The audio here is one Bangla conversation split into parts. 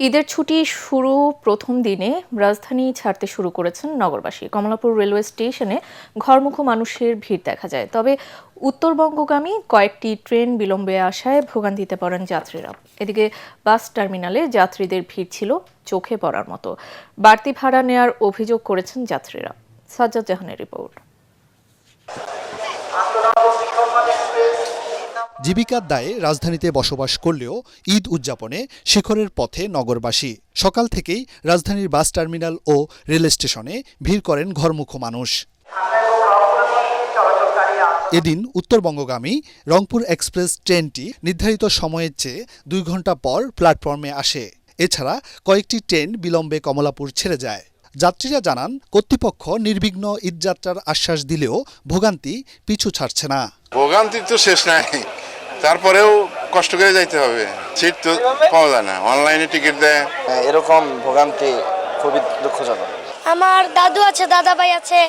ঈদের ছুটি শুরু প্রথম দিনে রাজধানী ছাড়তে শুরু করেছেন নগরবাসী। কমলাপুর রেলওয়ে স্টেশনে ঘরমুখো মানুষের ভিড় দেখা যায়। তবে উত্তরবঙ্গগামী কয়েকটি ট্রেন বিলম্বে আসায় ভোগান্তিতে পড়েন যাত্রীরা। এদিকে বাস টার্মিনালে যাত্রীদের ভিড় ছিল চোখে পড়ার মতো। বাড়তি ভাড়া নেয়ার অভিযোগ করেছেন যাত্রীরা। সাজ্জাদ জাহানের রিপোর্ট। জীবিকার দায়ে রাজধানীতে বসবাস করলেও ঈদ উদযাপনে শিখরের পথে নগরবাসী। সকাল থেকেই রাজধানীর বাস টার্মিনাল ও রেল স্টেশনে ভিড় করেন ঘরমুখো মানুষ। এদিন উত্তরবঙ্গগামী রংপুর এক্সপ্রেস ট্রেনটি নির্ধারিত সময়ের চেয়ে 2 ঘন্টা পর প্ল্যাটফর্মে আসে। এছাড়া কয়েকটি ট্রেন বিলম্বে কমলাপুর ছেড়ে যায়। যাত্রীরা জানান, কর্তৃপক্ষ নির্বিঘ্ন ঈদযাত্রার আশ্বাস দিলেও ভোগান্তি পিছু ছাড়ছে না। ভোগান্তির তো শেষ নাই, তারপরেও কষ্ট করে যাইতে হবে। সিট তো পাওয়া যায় না, অনলাইনে টিকিট দেয়। এরকম ভোগান্তি খুবই দুঃখজনক। আমার দাদু আছে, দাদা ভাই আছে,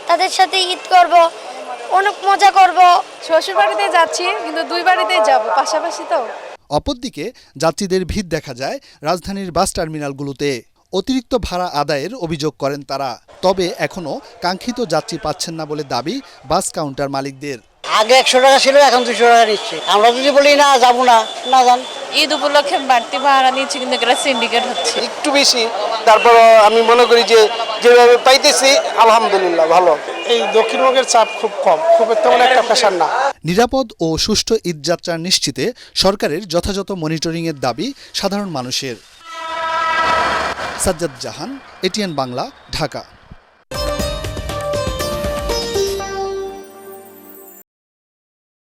তাদের সাথে ঈদ করব, অনেক মজা করব। শ্বশুর বাড়িতে যাচ্ছি, কিন্তু 2 বাড়িতেই যাব, পাশাপাশি তো। অপরদিকে যাত্রীদের ভিড় দেখা যায় রাজধানীর বাস টার্মিনালগুলোতে। অতিরিক্ত ভাড়া আদায়ের অভিযোগ করেন তারা। তবে এখনও কাঙ্ক্ষিত যাত্রী পাচ্ছেন না বলে দাবি বাস কাউন্টার মালিকদের। আগে 100 টাকা ছিল, এখন 200 টাকা নিচ্ছে। আমরা যদি বলি না যাবো না, না যান। ঈদ উপলক্ষে বাড়তি ভাড়া নিচ্ছে, কিন্তু এটা সিন্ডিকেট হচ্ছে একটু বেশি। তারপর আমি মনে করি যে যেভাবে পাইতেছি আলহামদুলিল্লাহ ভালো। এই দক্ষিণবঙ্গের চাপ খুব কম, খুব তেমন একটা প্রেশার না। নিরাপদ ও সুষ্ঠু ঈদযাত্রা নিশ্চিতে সরকারের যথাযথ মনিটরিংয়ের দাবি সাধারণ মানুষের। সাজ্জাদ জাহান, এটিএন বাংলা, ঢাকা।